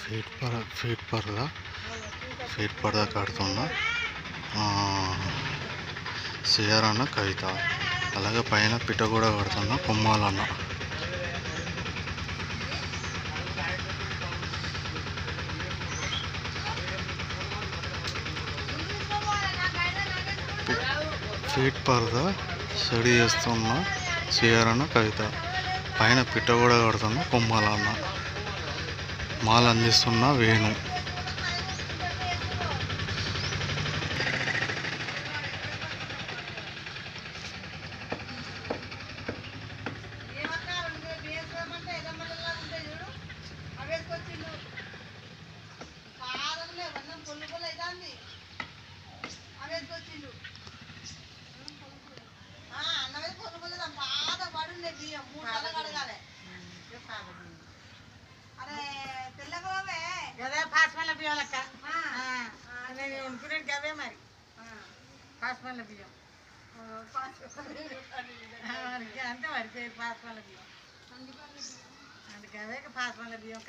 Feet పరదా కడుతున్నా CR అన్న కవిత. అలాగే పైన పిట్ట కూడా కడుతున్నా కొమ్మాలన్న. ఫీట్ పరదా స్టడీ చేస్తున్న సిఆర్ అన్న కవిత. పైన పిట్ట కూడా కడుతున్న కొమ్మాలన్న. మాల అందిస్తున్న వేణు. గదే పాస్మల్ల బియ్యం లెక్క నేను వండుకునేది గవే మరి పాస్మల్ల బియ్యం అంతే మరి పేరు పాస్మల్ల బియ్యం అందుకే పాస్మల్ల బియ్యం